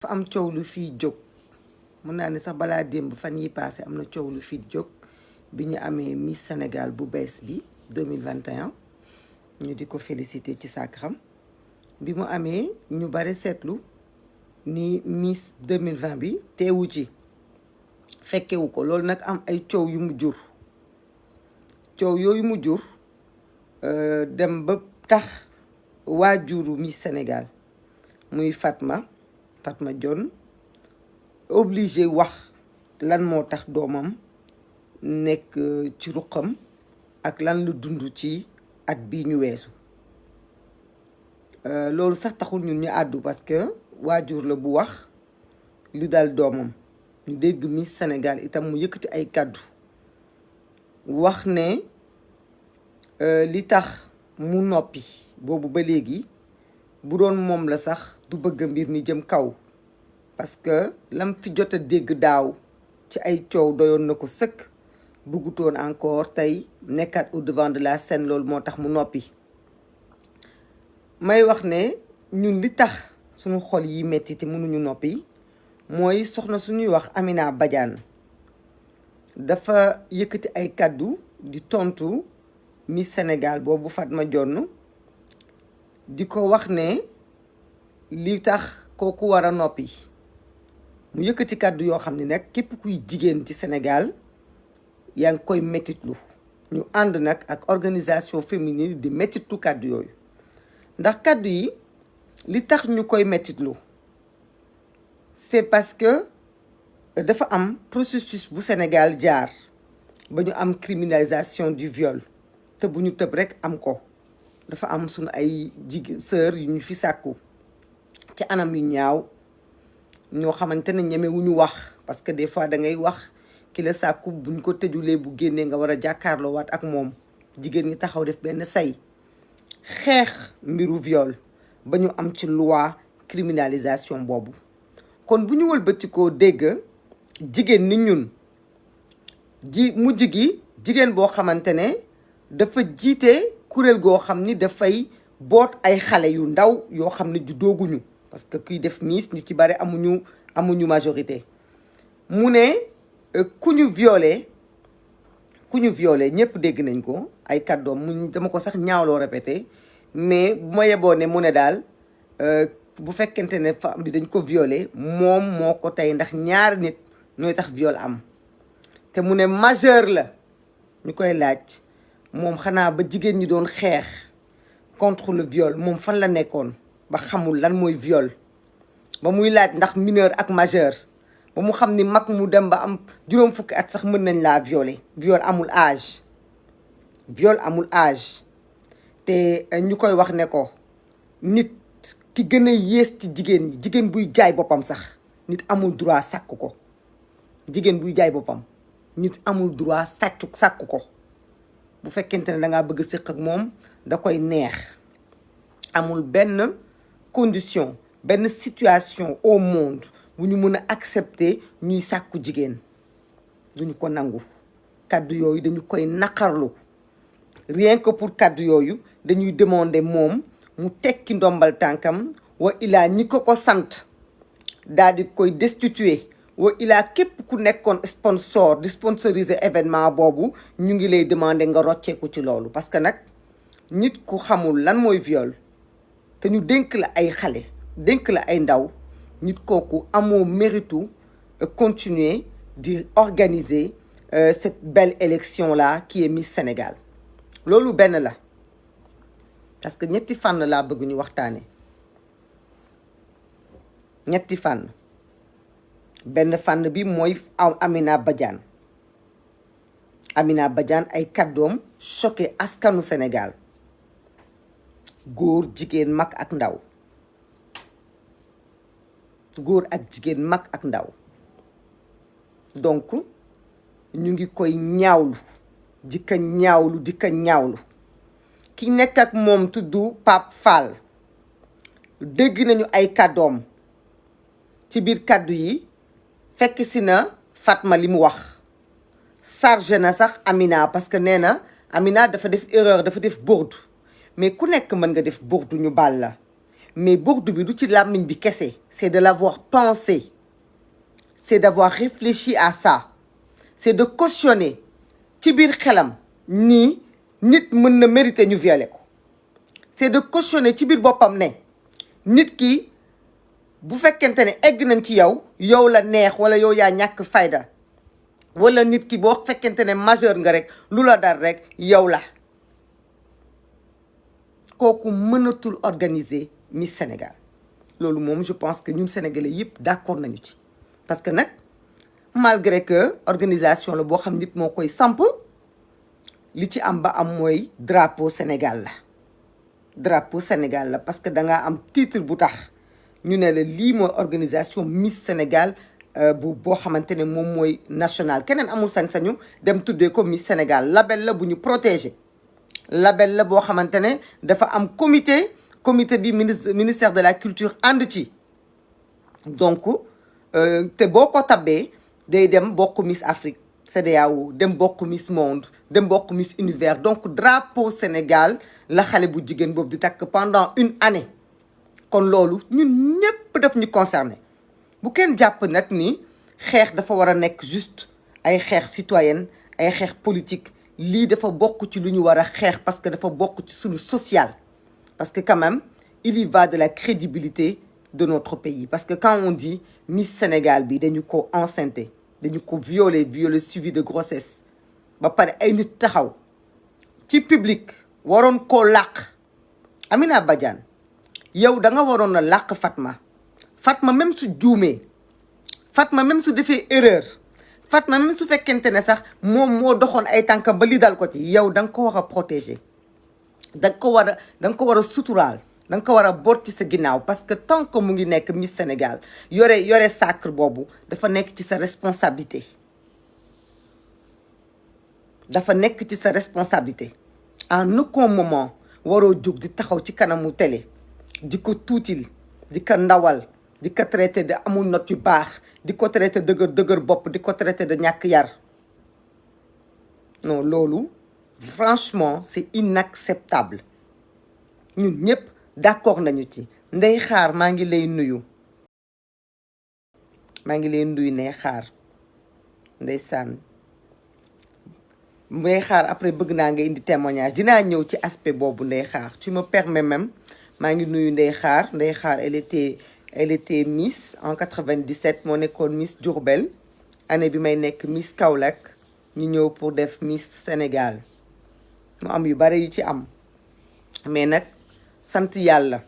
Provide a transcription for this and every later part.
dafa am coow lu fii jóg mun naa ne sax balaa démb fan yi passé am na coow lu fii jóg bi ñu amee Miss Sénégal bu bees bi 2021 ñu di ko félicité ci sàkkaram bi mu amee ñu bare seetlu ni Miss 2020 bi teewu ci fekkewu ko loolu nag am ay coow yu mu jur coow yooyu mu jur dem ba tax waajuru Miss Sénégal muy Fatma Dione obligé wax lan moo tax doomam nekk ci ruqam ak lan la dund ci at bii ñu weesu loolu sax taxul ñun ñu àddu parce que waajur la bu wax lu dal doomam ñu dégg Miss Sénégal itam mu yëkkati ay kàddu wax ne li tax mu noppi boobu ba léegi bu doon moom la sax du bëgg mbir mi jëm kaw parce que lam fi jot a dégg daaw ci ay coow doyoon na ko sëkk bëggutoon encore tey nekkaat au devant de la scène loolu moo tax mu noppi may wax ne ñun li tax suñu xol yi metti te mënuñu noppi mooy soxna suñuy wax Amina Badiane dafa yëkkati ay kàddu di tontu Miss Sénégal boobu Fatma Dione di ko wax ne li tax kooku war a noppi mu yëkkati kàddu yoo xam ne nag képp kuy jigéen ci Sénégal yaa ngi koy mettitlu ñu ànd nag ak organisation féminine di mettitlu kàddu yooyu ndax kàddu yi li tax ñu koy mettitlu c'est parce que dafa am processus bu Sénégal jaar ba ñu am criminalisation du viol te bu ñu tëb rek am ko dafa am suñu ay jigéen sœur yu ñu fi sàkku ci anam yu ñaaw ñoo xamante ne ñemewuñu wax parce que des fois da ngay wax ki la sàkku buñ ko tëjulee bu génnee nga war a jàkkaarloo waat ak moom jigéen ñi taxaw def benn say xeex mbiru viol ba ñu am ci loi criminalisation boobu kon bu ñu wëlbatikoo dégg jigéen ni ñun mujj gi jigéen boo xamante ne dafa jiite kuréel goo xam ni dafay boot ay xale yu ndaw yoo xam ne juddooguñu parce que kuy def Miss ñu ci bare amuñu majorité mu ne ku ñu violé ñëpp dégg nañ ko ay kàddoom mu dama ko sax ñaawloo répété mais bu ma yeboo ne mu ne daal bu fekkente ne femme bi dañ ko violé moom moo ko tey ndax ñaari nit ñooy tax viol am te mu ne majeur la ñu koy laaj moom xanaa ba jigéen ñi doon xeex contre le viol moom fan la nekkoon ba xamul lan mooy viol ba muy laaj ndax mineur ak majeur ba mu xam ni mag mu dem ba am juróom fukki at sax mën nañ laa violer viol amul âge te ñu koy wax ne ko nit ki gën a yées ci jigéen ñi jigéen buy jaay boppam sax nit amul droit sàkk ko jigéen buy jaay boppam nit amul droit sàkk ko bu fekkente ne dangaa bëgg séq ak moom da koy neex amul benn condition benn situation au monde bu ñu mën a accepter ñuy sàkku jigéen duñu ko nangu kàddu yooyu dañu koy naqarlu rien que pour kàddu yooyu dañuy demander moom mu tekki ndombal tànkam wa ilaa ñi ko sant daal di koy destituer wa ilaa képp ku nekkoon sponsor di sponsoriser événement boobu ñu ngi lay demander nga rocceeku ci loolu parce que nag nit ku xamul lan mooy viol te ñu dénk la ay xale dénk la ay ndaw nit kooku amoo méritu continuer di organiser cette belle élection là qui est Miss Sénégal loolu benn la parce que ñetti fànn laa bëgg ñu waxtaane ñetti fànn benn fànn bi mooy Amina Badiane ay kàddoom choqué askanu Sénégal góor jigéen mag ak ndaw donc ñu ngi koy ñaawlu di ko ñaawlu ki nekk ak moom tudd Pape Fall dégg nañu ay kàddoom ci biir kàddu yi fekk si na Fatma li mu wax chargé na sax Amina parce que nee na Amina dafa def erreur dafa def bourde mais ku nekk mën nga def bourde ñu baal la mais burdu bi du ci làmmiñ bi kese, c'est de l'avoir pensé, c'est d'avoir réfléchi à ça, c'est de cautionner ci biir xelam nii nit mën na mériter ñu violer ko, c'est de cautionner ci biir boppam ne nit ki bu fekkente ne egg nañ ci yow la neex wala yow yaa ñàkk fayda, wala nit ki boo fekkente ne majeur nga rek lu la dal rek yow la. kooku mënatul organiser Miss Sénégal. loolu moom je pense que ñun sénégalais yëpp d'accord nañu ci, parce que nag malgré que organisation la boo xam nit moo koy samp, li ci am ba am mooy drapeau Sénégal la. drapeau Sénégal la parce que da ngaa am titre bu tax ñu ne la lii mooy organisation Miss Sénégal boo xamante ne moom mooy national. keneen amul sañ-sañu dem tuddee ko Miss Sénégal. label la bu ñu protégé, label la boo xamante ne dafa am comité bi ministère de la culture ànd ci. donc te boo ko tabbee day dem bokk Miss Afrique CEDEAO, dem bokk Miss Monde, dem bokk Miss Univers. donc drapeau Sénégal la xale bu jigéen boobu di takk pendant une année. kon loolu ñun ñëpp daf ñu concerné. bu kenn jàpp nag ni xeex dafa war a nekk juste ay xeex citoyenne, ay xeex politique. lii dafa bokk ci lu ñu war a xeex parce que dafa bokk ci suñu social. parce que quand même il y va de la crédibilité de notre pays. parce que quand on dit Miss Sénégal bi dañu ko enceinté, dañu ko violé suivi de grossesse, ba pare ay nit taxaw ci public waroon koo làq. Amina Badiane yow da nga waroon a làq Fatma même su juumee, Fatma même su defee erreur, Fatma même su fekkente ne sax moom moo doxoon ay tànkam ba li dal ko ci, yow da nga ko war a protéger, da nga ko war a suturaal, da nga ko war a boot ci sa ginnaaw. parce que tant que mu ngi nekk Miss Sénégal yore sacre boobu dafa nekk ci sa responsabilité, dafa nekk ci sa responsabilité. en aucun moment waroo jóg di taxaw ci kanamu télé di ko tuutil, di ko ndawal, di ko traité de amul note yu baax, di ko traité dëgër bopp, di ko traité de ñàkk yar. non loolu franchement c'est inacceptable. ñun ñëpp d'accord nañu ci. Ndey Xaar maa ngi lay nuyu Ndey Xaar, ndeysaan Ndey Xaar. après bëgg naa nga indi témoignage, dinaa ñëw ci aspect boobu. Ndey Xaar tu me permets même, maa ngi nuyu Ndey Xaar. Ndey Xaar elle était Miss en 97, moo nekkoon Miss Diourbel. année bi may nekk Miss Kaolack ñu ñëw pour def Miss Sénégal. mu am yu bari yu ci am, mais nag sant yàlla.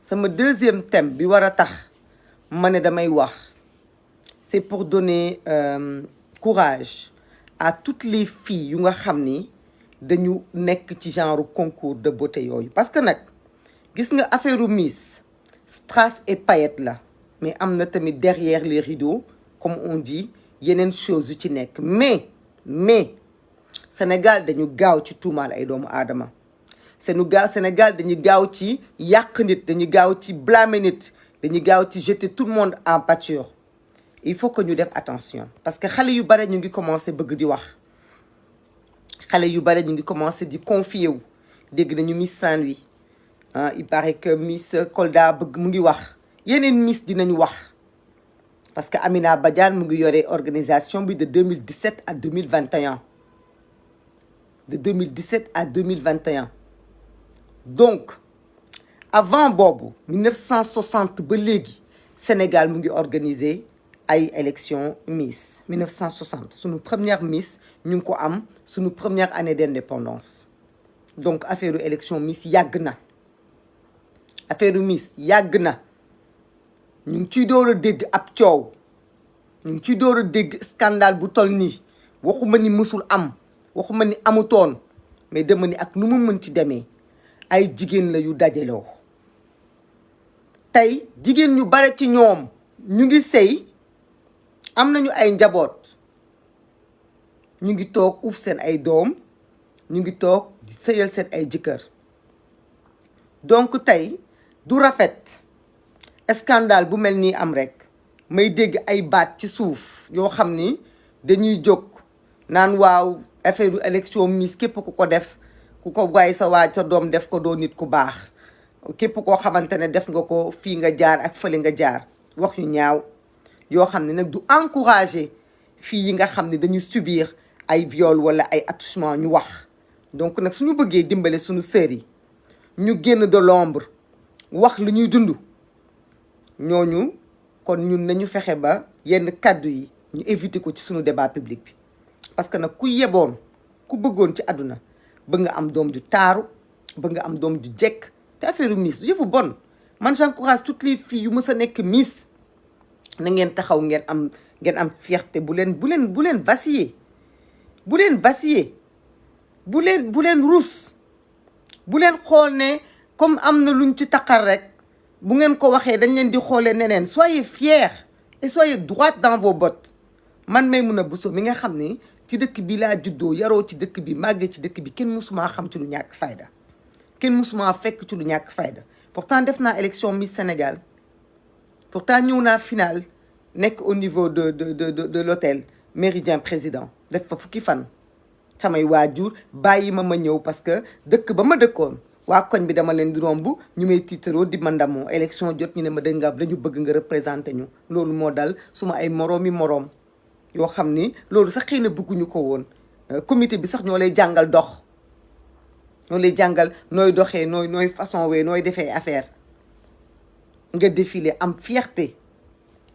sama deuxième thème bi war a tax ma ne damay wax, c'est pour donner courage à toutes les filles yu nga xam ni dañu nekk ci genre concours de beauté yooyu. parce que nag gis nga affaire Miss strass et paillettes la, mais am na tamit derrière les rideaux comme on dit yeneen chose yu ci nekk. mais Sénégal dañu gaaw ci tuumaal ay doomu aadama. Sénégal dañu gaaw ci yàq nit, dañu gaaw ci blâmer nit, dañu gaaw ci jeter tout le monde en pâture. il faut que ñu def attention parce que xale yu bare ñu ngi commencé bëgg di wax, xale yu bare ñu ngi commencé di confier wu. dégg nañu Miss Saint-Louis, il paraît que Miss Kolda bëgg mu ngi wax, yeneen Miss dinañu wax. parce que Amina Badiane mu ngi yore organisation bi de 2017 à 2021. de 2017 à 2021. donc avant boobu 1960 ba léegi Sénégal mu ngi organiser ay élection Miss. 1960 sunu première Miss ñu ngi ko am sunu première année d'indépendance. donc affaire élection Miss yàgg na, ñu ngi ciy door a dégg ab coow, ñu ngi ciy door a dégg scandale bu toll nii. waxuma ni mësul am, waxuma ni amutoon, mais dama ni ak nu mu mën ci demee ay jigéen la yu dajaloo. tey jigéen ñu bare ci ñoom ñu ngi sëy, am nañu ay njaboot, ñu ngi toog uuf seen ay doom, ñu ngi toog di sëyal seen ay jëkkër. donc tey du rafet scandale bu mel nii am rek may dégg ay baat ci suuf yoo xam ni dañuy jóg naan waaw affaire élection Miss képp ku ko def, ku ko bàyyi sa doom def ko doo nit ku baax. képp koo xamante ne def nga ko fii nga jaar ak fële nga jaar wax yu ñaaw yoo xam ne nag du encourager fii yi nga xam ne dañuy subir ay viol wala ay attouchement ñu wax. Donc nag suñu bëggee dimbale suñu sœurs yi ñu génn de l'ombre wax lu ñuy dund ñooñu kon ñun nañu fexe ba yenn kàddu yi ñu éviter ko ci suñu débat public bi. Parce que nag ku yeboon ku bëggoon ci àdduna bëgg nga am doom ju taaru bëgg nga am doom ju jekk te affaire Miss du yëfu bon. Man j'encourage toutes les filles yu mës a nekk Miss na ngeen taxaw ngeen am fierté bu leen vaciller bu leen vaciller bu leen rus bu leen xool ne comme am na luñ ci taqal rek bu ngeen ko waxee dañ leen di xoolee neneen. Soyez fiers et soyez droite dans vos bottes. Man Maimouna Bousso mi nga xam ne ci dëkk bi laa juddoo yaroo ci dëkk bi màggee ci dëkk bi kenn mësumaa xam ci lu ñàkk fayda kenn mësumaa fekk ci lu ñàkk fayda. Pourtant def naa élection Miss Sénégal pourtant ñëw naa final nekk au niveau de l'hôtel Méridien Président def fa fukki fan. Samay waajur bàyyi ma ñëw parce que dëkk ba ma dëkkoon waa koñ bi dama leen di romb ñu may tiitaroo di ma ndamoo élection jot ñu ne ma dënga dañu bëgg nga représenté ñu. Loolu moo dal suma ay moroomi moroom yoo xam ni loolu sax xëy na bëgguñu ko woon. Comité bi sax ñoo lay jàngal dox ñoo lay jàngal nooy doxee nooy façon wee nooy defee affaire nga défilé am fierté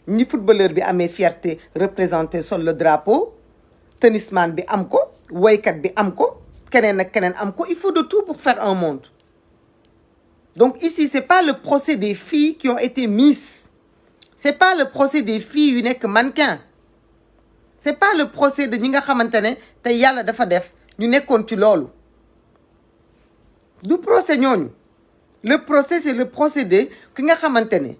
ni footballeur bi amee fierté représenté sol le drapeau tennisman bi am ko woykat bi am ko keneen ak keneen am ko. Il faut de tout pour faire un monde. Donc ici c'est pas le procès des filles qui ont été Miss, c'est pas le procès des filles yu nekk mannequin, c'est pas le procès de ñi nga xamante ne te yàlla dafa def ñu nekkoon ci loolu. Du procès ñooñu. Le procès c'est le procédé ki nga xamante ne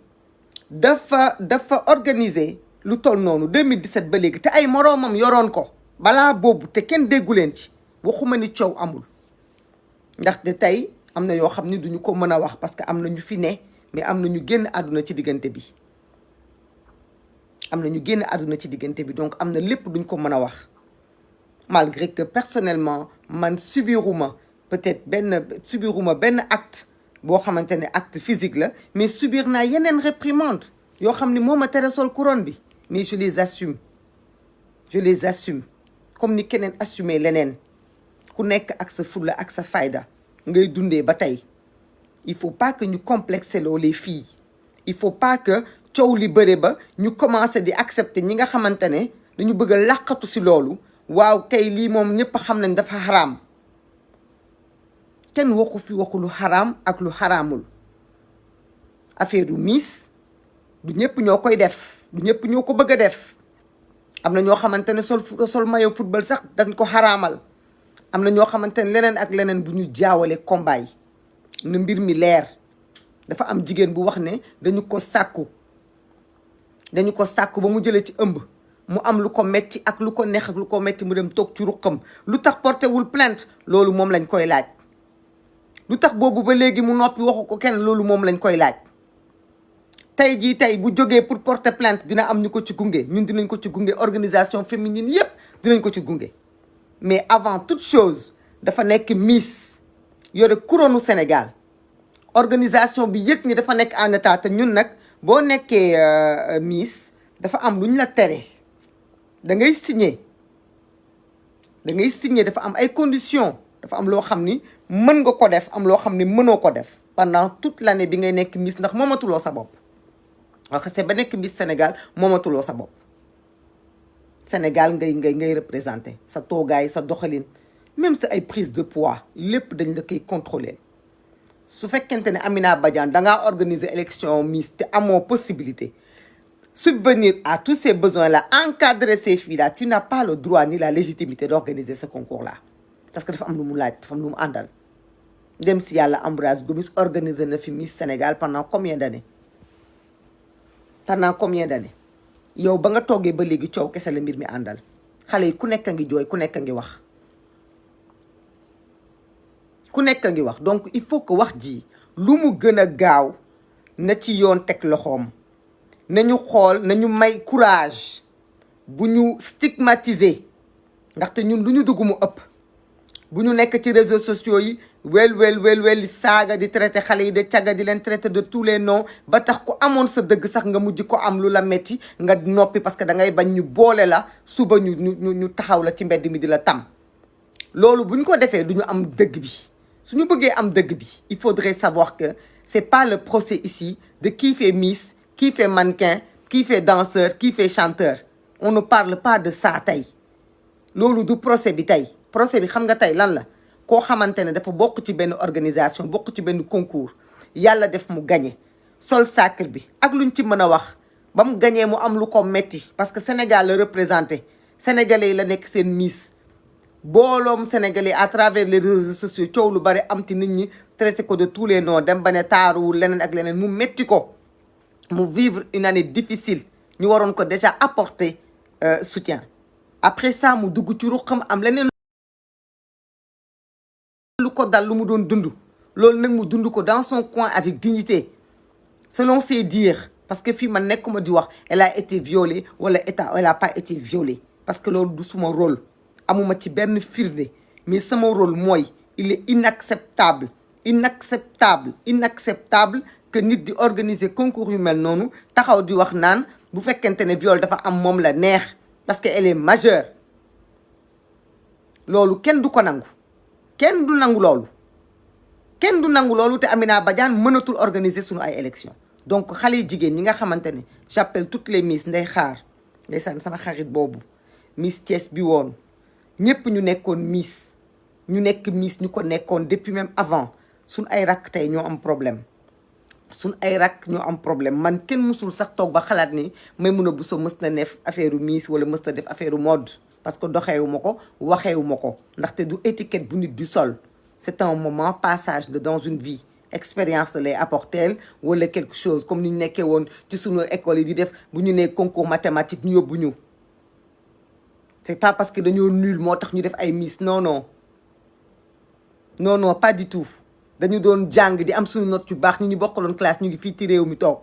dafa organiser lu toll noonu 2017 ba léegi te ay moroomam yoroon ko balaa boobu te kenn déggu leen ci. Waxuma ni coow amul ndaxte tey am na yoo xam ni duñu ko mën a wax parce que am na ñu fi ne mais am na ñu génn àdduna ci diggante bi. Donc am na lépp duñ ko mën a wax malgré que personnellement man subiruma benn acte boo xamante ne acte physique la mais subir naa yeneen réprimande yoo xam ni moo ma tere sol couronne bi mais je les assume comme ni keneen assumer leneen. Ku nekk ak sa fulla ak sa fayda ngay dundee ba tey. Il faut pas que ñu complexer loo les filles. Il faut pas que coow li bëre ba ñu commencer di accepter ñi nga xamante ne dañu bëgg a làqatu si loolu. Waaw kay lii moom ñëpp xam nañ dafa xaraam. Kenn waxu fi waxu lu xaraam ak lu xaraamul. Affaire du Miss du ñëpp ñoo koy def du ñëpp ñoo ko bëgg a def. Am na ñoo xamante ne sol maillot football sax dañ ko xaraamal. Am na ñoo xamante ne leneen ak leneen bu ñu jaawale combat yi na mbir mi leer. Dafa am jigéen bu wax ne dañu ko sàkku ba mu jëlee ci ëmb mu am lu ko metti ak lu ko neex ak lu ko metti mu dem toog ci ruqam lu tax porté wul plainte loolu moom lañ koy laaj. Lu tax boobu ba léegi mu noppi waxu ko kenn loolu moom lañ koy laaj. Tey bu jógee pour porter plainte dina am ñu ko ci gunge ñun dinañ ko ci gunge organisation féminine yépp dinañ ko ci gunge. Mais avant toute chose dafa nekk Miss yore couronne Sénégal organisation bi yëg ni dafa nekk en état te ñun nag boo nekkee Miss dafa am lu ñu la tere da ngay signer dafa am ay conditions dafa am loo xam ni mën nga ko def am loo xam ni mënoo ko def pendant toute l'année bi ngay nekk Miss ndax moomatuloo sa bopp. wax c'est ba nekk Miss Sénégal moomatuloo sa bopp. Sénégal ngay représenter sa toogaay sa doxalin même sa ay prise de poids lépp dañ la koy contrôler. Su fekkente ne Amina Badiane dangaa organiser élection Miss te amoo possibilité subvenir à tous ces besoins-là, encadrer ces filles-là, tu n'as pas le droit ni la légitimité d'organiser ce concours-là. Parce que dafa am lu mu laaj dafa am lu mu àndal. Dem si yàlla Ambroise Gomis organiser na fi Miss Sénégal pendant combien d'années yow ba nga toogee ba léegi coow kese la mbir mi àndal. Xale yi ku nekk a ngi jooy ku nekk a ngi wax donc il faut que wax ji lu mu gën a gaaw na ci yoon teg loxoom. Nañu xool nañu may courage bu ñu stigmatiser ndaxte ñun lu ñu dugg mu ëpp bu ñu nekk ci réseaux sociaux yi wel saaga di traité xale yi de cagga di leen traité de tous les noms ba tax ku amoon sa dëgg sax nga mujj ko am lu la metti nga noppi parce que da ngay bañ ñu boole la suba ñu taxaw la ci mbedd mi di la tam loolu bu ñu ko defee du ñu am dëgg bi suñu bëggee am dëgg bi il faudrait savoir que c'est pas le procès ici de qui fait Miss qui fait mannequin qui fait danseur qui fait chanteur on ne parle pas de ça tey loolu du procès bi tey procès bi xam nga tey lan la koo xamante ne dafa bokk ci benn organisation bokk ci benn concours yàlla def mu gagné sol sacre bi ak luñ ci mën a wax ba mu gagné mu am lu ko metti parce que Sénégal la représenté sénégalais yi la nekk seen Miss booloom sénégalais à travers les réseaux sociaux coow lu bari am ci nit ñi traité ko de tous les noms dem ba ne taaruwul leneen ak leneen mu metti ko mu vivre une année difficile ñu waroon ko déjà apporter soutien après ça mu dugg ci ruqam am leneen lu ko dal lu mu doon dund loolu nag mu dund ko dans son coin avec dignité selon ses dires parce que fii man nekkuma di wax elle a été violée wala elle a pas été violée parce que loolu du suma rôle amuma ci benn firnde mais sama rôle mooy il est inacceptable que nit di organiser concours yu mel noonu taxaw di wax naan bu fekkente ne viol dafa am moom la neex parce que elle est majeure loolu kenn du ko nangu kenn du nangu loolu te Amina Badiane mënatul organiser suñu ay élections donc xale yi jigéen ñi nga xamante ne j'appelle toutes les Miss Ndey Xaar ndeysaan sama xarit boobu Miss Thiès bi woon ñëpp ñu nekkoon Miss ñu ko nekkoon depuis même avant suñ ay rakk tey ñoo am problème man kenn mësul sax toog ba xalaat ni Maimouna Bousso mës na def affaire Miss wala mës na def affaire mode parce que doxeewu ma ko waxeewu ma ko ndaxte du étiquette bu nit di sol c'est un moment passage dans une vie expérience lay apporter wala quelque chose comme ni ñu nekkee woon ci sunu école yi di def bu ñu nee concours mathématique ñu yóbbu ñu c'est pas parce que dañoo nul moo tax ñu def ay Miss non pas du tout dañu doon jàng di am suñu note yu baax ñu bokkaloon classe ñu ngi fii ci réew mi toog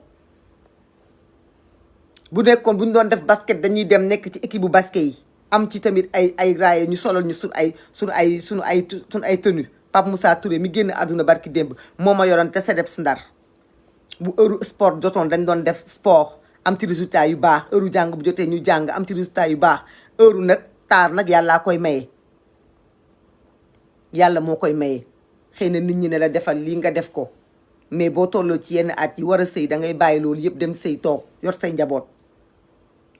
bu nekkoon bu ñu doon def basket dañuy dem nekk ci équipe bu basket yi am ci tamit ay raaye ñu solal ñu sunu ay tenue Pape Moussa Touré mi génn àdduna barki démb moo ma yoroon te CDEPS Ndar bu heure sport jotoon dañ doon def sport am ci résultat yu baax heure jàng bu jotee ñu jàng am ci résultat yu baax heure nag taar nag yàllaa koy maye yàlla moo koy maye xëy na nit ñi ne la defal lii nga def ko mais boo tolloo ci yenn at yi war a sëy da ngay bàyyi loolu yëpp dem sëy toog yor say njaboot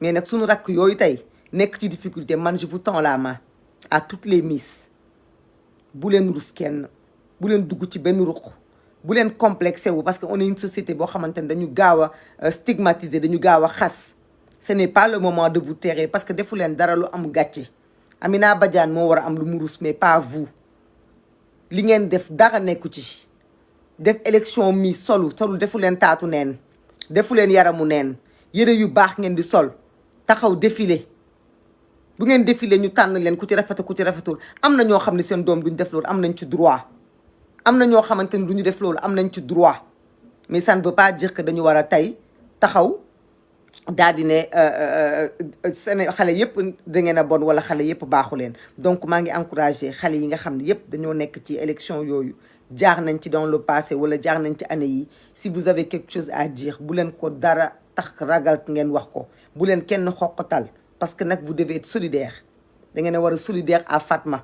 mais nag suñu rakk yooyu tey nekk ci difficulté man je vous tends la main à toutes les Miss bu leen rus kenn bu leen dugg ci benn ruq bu leen complexé wu parce que on est une société boo xamante ne dañu gaaw a stigmatiser dañu gaaw a xas ce n'est pas le moment de vous terrer parce que defu leen dara lu am gàcce Amina Badiane moo war a am lu mu rus mais pas vous li ngeen def dara nekku ci def élection Miss solu defu leen taatu neen defu leen yaramu neen yëre yu baax ngeen di sol taxaw défilé bu ngeen défilé ñu tànn leen ku ci rafet ku ci rafetul am na ñoo xam ne seen doom duñ def loolu am nañ ci droit am na ñoo xamante ne du ñu def loolu am nañ ci droit mais ça ne veut pas dire que dañu war a tey taxaw daal di ne xale yëpp da ngeen a bon wala xale yëpp baaxu leen donc maa ngi encouragé xale yi nga xam ne yëpp dañoo nekk ci élection yooyu jaar nañ ci dans le passé wala jaar nañ ci année yi si vous avez quelque chose à dire bu leen ko dara tax ragal ngeen wax ko bu leen kenn xoqatal parce que nag vous devez être solidaire da ngeen a war a solidaire à Fatma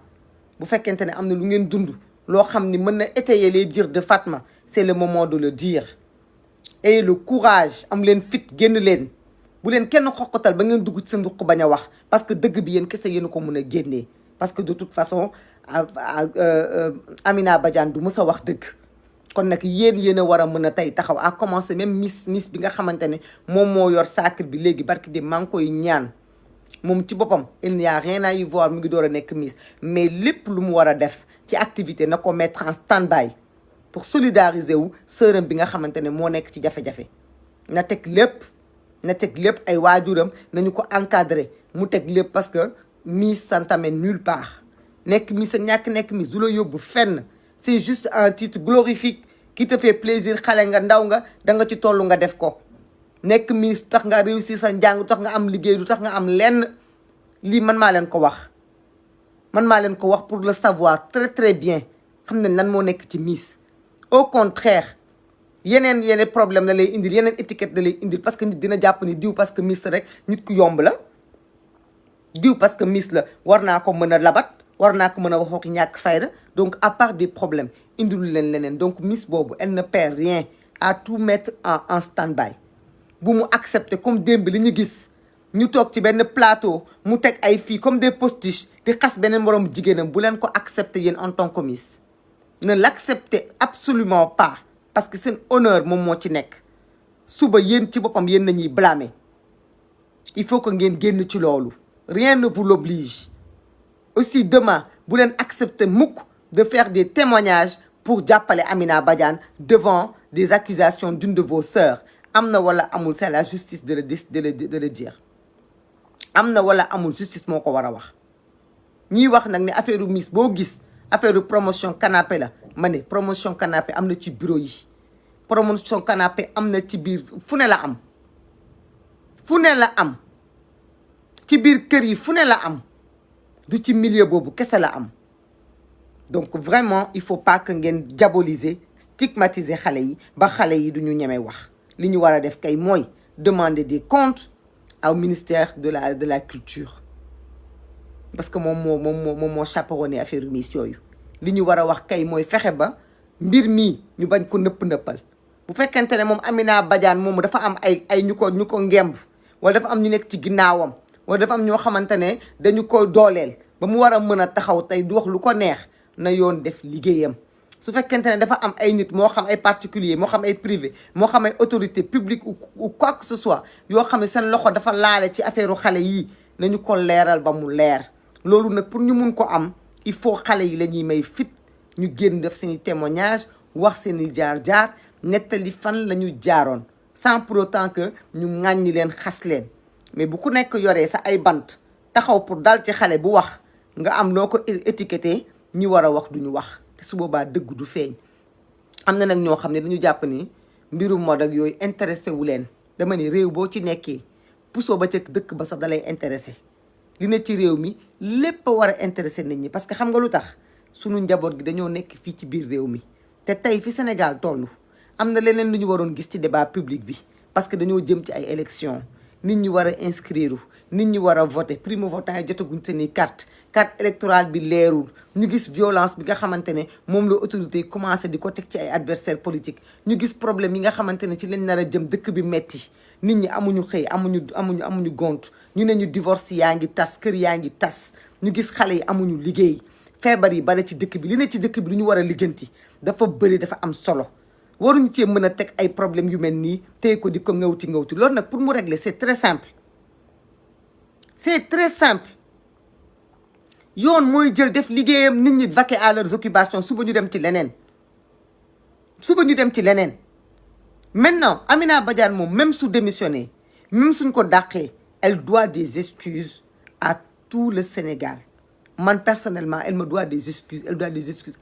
bu fekkente ne am na lu ngeen dund loo xam ni mën na étayer les dires de Fatma c'est le moment de le dire ayez le courage am leen fit génn leen bu leen kenn xoqatal ba ngeen dugg ci seen ruq bañ a wax parce que dëgg bi yéen kese yéen ko mën a génnee parce que de toute façon Amina Badiane du mës a wax dëgg kon nag yéen a war a mën a tey taxaw à commencer même miss bi nga xamante ne moom moo yor sacre bi léegi barki de maa ngi koy ñaan moom ci boppam il n'y a rien à y voir mu ngi door a nekk miss mais lépp lu mu war a def ci activité na ko mettre en stand-by pour solidariser wu sërëm bi nga xamante ne moo nekk ci jafe-jafe na teg lépp ay waajuram nañu ko encadrer mu teg lépp parce que miss ça ne t'amène nulle part nekk miss ak ñàkk nekk miss du la yóbbu fenn c'est juste un titre glorifique qui te fait plaisir xale nga ndaw nga da nga ci toll nga def ko nekk miss tax nga réussir sa njàng tax nga am liggéey du tax nga am lenn lii man maa leen ko wax pour le savoir très très bien xam nañ lan moo nekk ci Miss. Au contraire yeneen problème la lay indil yeneen étiquette la lay indil parce que nit dina jàpp ni diw parce que Miss rek nit ku yomb la diw parce que Miss la war naa ko mën a labat war naa ko mën a waxoo ki ñàkk fayda donc à part des problèmes indilu leen leneen donc Miss boobu elle ne perd rien à tout mettre en stand-by bu mu accepter comme démb li ñu gis ñu toog ci benn plateau mu teg ay filles comme des postiches di xas beneen moroom jigéenam bu leen ko accepter yéen en tant que Miss ne l'acceptez absolument pas parce que seen honneur moom moo ci nekk suba yéen ci boppam yéen nañuy blâmer il faut que ngeen génn ci loolu rien ne vous l'oblige aussi demain bu leen accepter mukk de faire des témoignages pour jàppale Amina Badiane devant des accusations d'une de vos sœurs am na wala amul c'est la justice de le dire am na wala amul justice moo ko war a wax ñiy wax nag ne affaire Miss boo gis affaire promotion canapé la ma ne promotion canapé am na ci bureau yi promotion canapé am na ci biir fu ne la am fu ne la am ci biir kër yi fu ne la am du ci milieu boobu kese la am donc vraiment il faut pas que ngeen diaboliser stigmatiser xale yi ba xale yi du ñu ñeme wax li ñu war a def kay mooy demander des comptes au ministère de la culture parce que moom moo chaperonné affaire Miss yooyu li ñu war a wax kay mooy fexe ba mbir mii ñu bañ ko nëppal bu fekkente ne moom Amina Badiane moomu dafa am ay ñu ko ngemb wala dafa am ñu nekk ci ginnaawam wala dafa am ñoo xamante ne dañu ko dooleel ba mu war a mën a taxaw tey du wax lu ko neex na yoon def liggéeyam su fekkente ne dafa am ay nit moo xam ay particulier moo xam ay privé moo xam ay autorité publique ou quoi que ce soit yoo xam ne seen loxo dafa laale ci affaire xale yii nañu ko leeral ba mu leer loolu nag pour ñu mun ko am il faut xale yi la ñuy may fit ñu génn def seeni témoignage wax seeni jaar-jaar nettali fan la ñu jaaroon sans pour autant que ñu ŋàññi leen xas leen mais bu ku nekk yoree sa ay bant taxaw pour dal ci xale bu wax nga am noo ko étiqueté ñi war a wax duñu wax te su boobaa dëgg du feeñ am na nag ñoo xam ne dañu jàpp ni mbirum mode ak yooyu intéressé wu leen dama ni réew boo ci nekkee pusoo ba ca dëkk ba sax dalay intéressé li ne ci réew mi lépp a war a intéressé nit ñi parce que xam nga lu tax sunu njaboot gi dañoo nekk fii ci biir réew mi te tey fi Sénégal toll am na leneen lu ñu waroon gis ci débat public bi parce que dañoo jëm ci ay élections nit ñi war a inscrire nit ñi war a voter primo votant yi jotaguñ seeni carte électorale bi leerul ñu gis violence bi nga xamante ne moom la autorité yi commencé di ko teg ci ay adversaires politiques ñu gis problème yi nga xamante ne ci lañ nar a jëm dëkk bi metti nit ñi amuñu xëy amuñu gont ñu ne ñu divorce yaa ngi tas kër yaa ngi tas ñu gis xale yi amuñu liggéey feebar yi bari ci dëkk bi li ne ci dëkk bi lu ñu war a lijjanti dafa bëri dafa am solo waruñu cee mën a teg ay problème yu mel nii tey ko di ko ngawti loolu nag pour mu régler c'est très simple yoon mooy jël def liggéeyam nit ñi vaquer à leurs occupations suba ñu dem ci leneen maintenant Amina Badiane moom même su démissionné même suñ ko dàqee elle doit des excuses à tout le Sénégal man personnellement elle me doit des excuses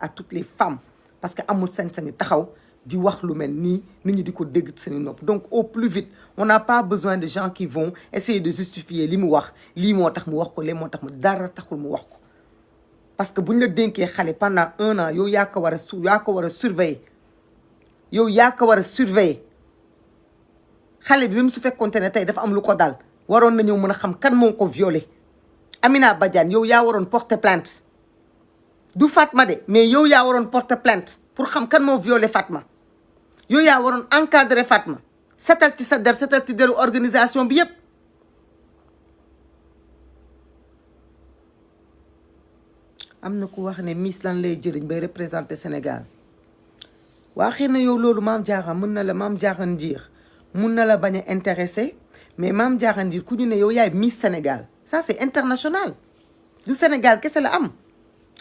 à toutes les femmes parce que amul sañ-sañi taxaw di wax lu mel nii nit ñi di ko dégg ci seen nopp donc au plus vite on n'a pas besoin de gens qui vont essayer de justifier li mu wax lii moo tax mu wax ko lee moo tax mu dara taxul mu wax ko parce que bu ñu la dénkee xale pendant 1 an yow yaa ko war a surveiller yow yaa ko war a surveiller xale bi même su fekkoonte ne tey dafa am lu ko dal waroon na ñëw mën a xam kan moo ko violé Amina Badiane yow yaa waroon porter plainte du Fatma de mais yow yaa waroon porter plainte pour xam kan moo violé Fatma yow yaa waroon encadrer Fatma setal ci sa der setal ci deru organisation bi yépp am na ku wax ne Miss lan lay jëriñ bay représenter Sénégal waa xëy na yow loolu Mame Diarra mun na la Mame Diarra Ndir mun na la bañ a intéressé mais Mame Diarra Ndir ku ñu ne yow yaay Miss Sénégal ça c'est international du Sénégal kese la am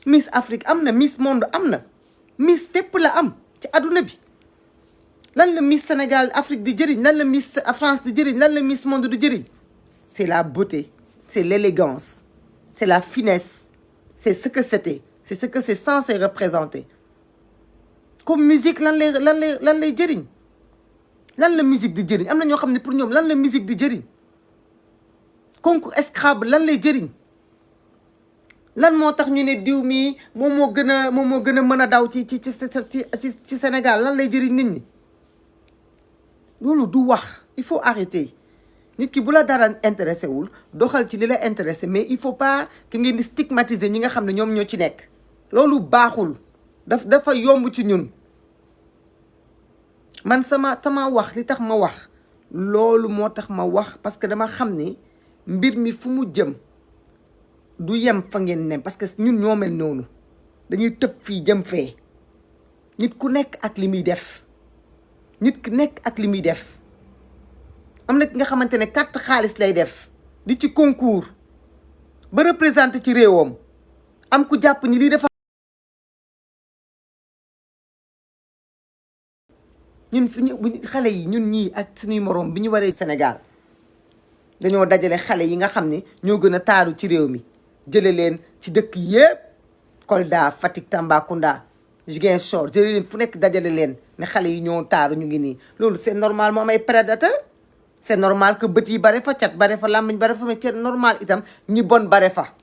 Miss Afrique am na Miss Monde am na Miss fépp la am ci adduna bi lan la Miss Sénégal Afrique di jëriñ lan la Miss France di jëriñ lan la Miss Monde di jëriñ c'est la beauté c'est l'élégance c'est la finesse c'est ce que c'était c'est ce que c'est censé représenter comme musique lan lay jëriñ lan la musique di jëriñ am na ñoo xam ne pour ñoom lan la musique di jëriñ concours Scrabble lan lay jëriñ lan moo tax ñu ne diw mii moom moo gën a mën a daw ci Sénégal lan lay jëriñ nit ñi loolu du wax. Il faut arrêter nit ki bu la dara intéressé wul doxal ci li la intéressé mais il faut pas que ngeen di stigmatiser ñi nga xam ne ñoom ñoo ci nekk loolu baaxul dafa yomb ci ñun. man sama wax li tax ma wax loolu moo tax ma wax parce que dama xam ni mbir mi fu mu jëm du yem fa ngeen ne parce que ñun ñoo mel noonu dañuy tëb fii jëm fee nit ku nekk ak li muy def nit ku nekk ak li muy def am na ki nga xamante ne carte xaalis lay def di ci concours ba représenté ci réewam am ku jàpp ni lii dafa ñun fi ñu xale yi ñun ñii ak suñuy moroom bi ñu waree Sénégal dañoo dajale xale yi nga xam ne ñoo gën a taaru ci réew mi jële leen ci dëkk yépp Kolda Fatick Tambacounda Ziguinchor jële leen fu nekk dajale leen ne xale yi ñoo taaru ñu ngi nii loolu c'est normal moo am ay prédateur c'est normal que bët yi bare fa cat bare fa làmmiñ bare fa mais c'est normal itam ñi bon bare fa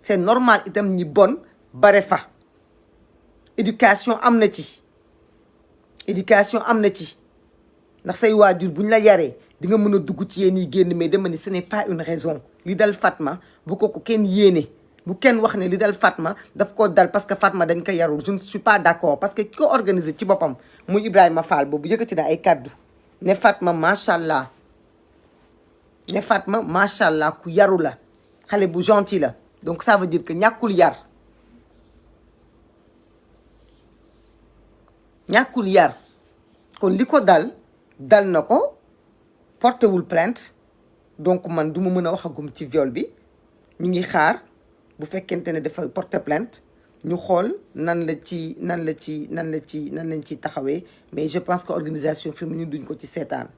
c'est normal itam ñi bon bare fa éducation am na ci éducation am na ci ndax say waajur buñ la yaree di nga mën a dugg ci yéen yi génn mais dama ni ce n'est pas une raison li dal Fatma bu ko kenn yéene bu kenn wax ne li dal Fatma daf ko dal parce que Fatma dañ ko yarul je ne suis pas d'accord parce que ki ko organisé ci boppam muy Ibrahima Fall boobu yëkkati na ay kaddu ne Fatma macha allah ne Fatma macha allah ku yaru la xale bu gentil la donc ça veut dire que ñàkkul yar kon li ko dal na ko porté wul plainte donc man du ma mën a waxagum ci viol bi ñu ngi xaar bu fekkente ne dafa porté plainte ñu xool nan lañ ci taxawee mais je pense que organisation féminine duñ ko ci seetaan